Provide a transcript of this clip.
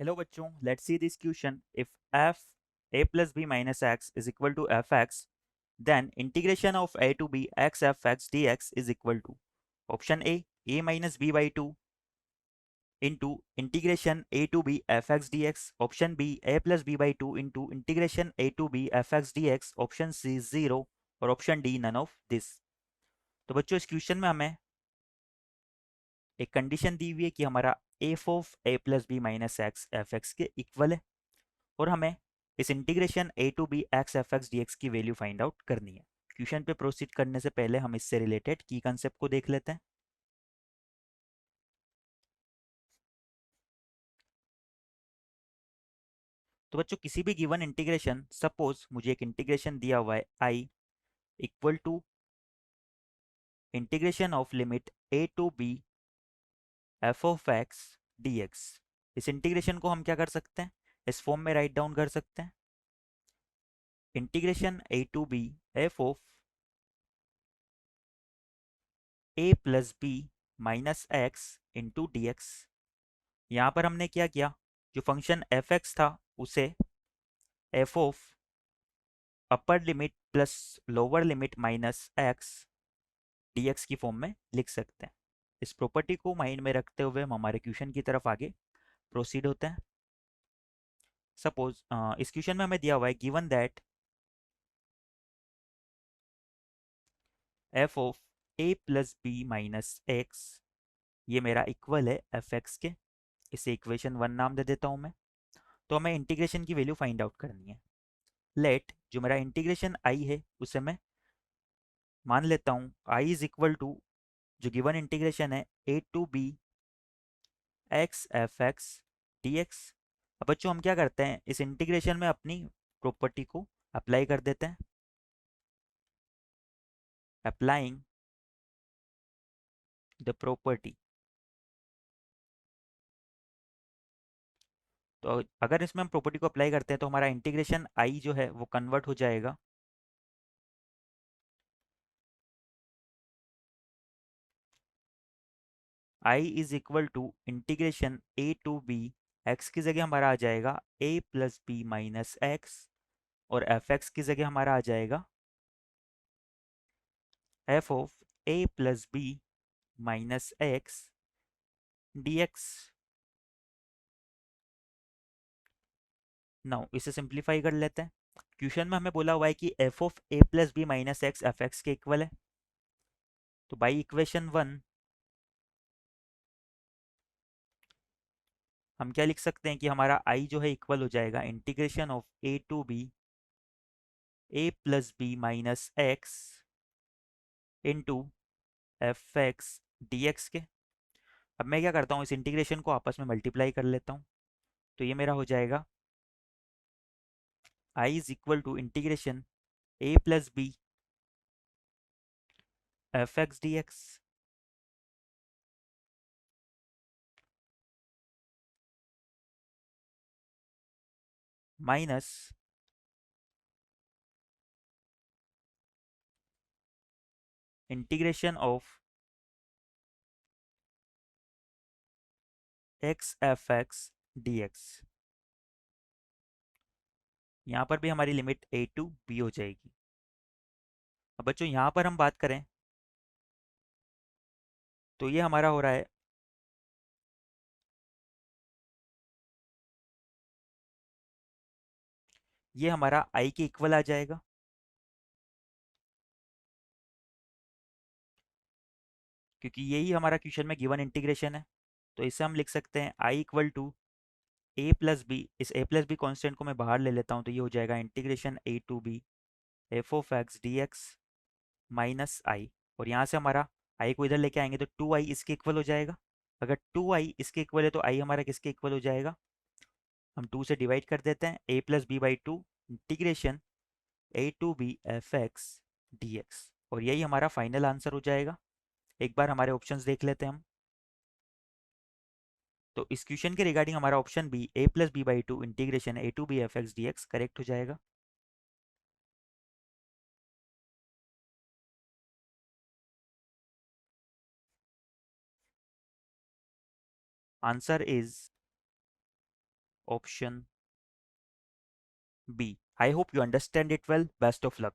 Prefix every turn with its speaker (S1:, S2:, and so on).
S1: Hello बच्चों, let's see this question. If f a plus b minus x is equal to fx, then integration of a to b x fx dx is equal to option a minus b by 2 into integration a to b fx dx, option b a plus b by 2 into integration a to b fx dx, option c 0 और option d none of this. तो बच्चों इस question में हमें एक condition दी हुई है कि हमारा f of a plus b minus x f x के इक्वल है और हमें इस integration a to b x f x d x की वैल्यू फाइंड आउट करनी है। क्वेश्चन पे प्रोसीड करने से पहले हम इससे रिलेटेड की कंसेप्ट को देख लेते हैं। तो बच्चों किसी भी गिवन इंटीग्रेशन, सपोज मुझे एक इंटीग्रेशन दिया हुआ है I equal to integration of limit a to b f of x d x. इस इंटीग्रेशन को हम क्या कर सकते हैं, इस फॉर्म में राइट डाउन कर सकते हैं। Integration a to b f of a plus b minus x into d x. यहाँ पर हमने क्या किया, जो फंक्शन एफ एक्स था उसे F of upper limit plus lower limit minus x d x की फॉर्म में लिख सकते हैं। इस प्रॉपर्टी को माइंड में रखते हुए हम हमारे क्वेश्चन की तरफ आगे प्रोसीड होते हैं। सपोज इस क्वेश्चन में हमें दिया हुआ है given that f of a plus b minus x, ये मेरा इक्वल है एफ एक्स के। इसे इक्वेशन 1 नाम दे देता हूँ मैं। तो हमें इंटीग्रेशन की वैल्यू फाइंड आउट करनी है। लेट जो मेरा इंटीग्रेशन आई है उसे मैं मान लेता हूँ आई इज इक्वल टू जो गिवन इंटीग्रेशन है a to b x f x d x. अब बच्चों हम क्या करते हैं, इस इंटीग्रेशन में अपनी प्रॉपर्टी को अप्लाई कर देते हैं। अप्लाइंग द प्रॉपर्टी, तो अगर इसमें हम प्रॉपर्टी को अप्लाई करते हैं तो हमारा इंटीग्रेशन आई जो है वो कन्वर्ट हो जाएगा I is equal to integration a to b x की जगह हमारा आ जाएगा a plus b minus x और एफ एक्स की जगह हमारा आ जाएगा f of a plus b minus x d x. Now इसे सिंप्लीफाई कर लेते हैं। क्वेश्चन में हमें बोला हुआ है कि f of a plus b minus x f x के इक्वल है। तो बाई इक्वेशन 1 हम क्या लिख सकते हैं कि हमारा आई जो है इक्वल हो जाएगा integration of a to b a plus b minus x into f x d x के। अब मैं क्या करता हूँ, इस इंटीग्रेशन को आपस में मल्टीप्लाई कर लेता हूँ। तो ये मेरा हो जाएगा I is equal to integration a plus b f x d x minus integration of x f x d x. यहाँ पर भी हमारी लिमिट ए टू बी हो जाएगी। अब बच्चों यहाँ पर हम बात करें तो ये हमारा हो रहा है ये हमारा आई के इक्वल आ जाएगा, क्योंकि यही हमारा क्वेश्चन में गिवन इंटीग्रेशन है। तो इसे हम लिख सकते हैं I equal to a plus b. इस ए प्लस बी कॉन्स्टेंट को मैं बाहर ले लेता हूँ तो ये हो जाएगा integration a to b f of x d x minus I. और यहाँ से हमारा आई को इधर लेके आएंगे तो टू आई इसके इक्वल हो जाएगा। अगर टू आई इसके इक्वल है तो आई हमारा किसके इक्वल हो जाएगा, हम टू से डिवाइड कर देते हैं a plus b by two integration a to b f x d x. और यही हमारा फाइनल आंसर हो जाएगा। एक बार हमारे ऑप्शंस देख लेते हैं हम। तो इस क्वेश्चन के रिगार्डिंग हमारा option B a plus b by two integration a to b f x d x correct हो जाएगा। Answer is option B. I hope you understand it well. Best of luck.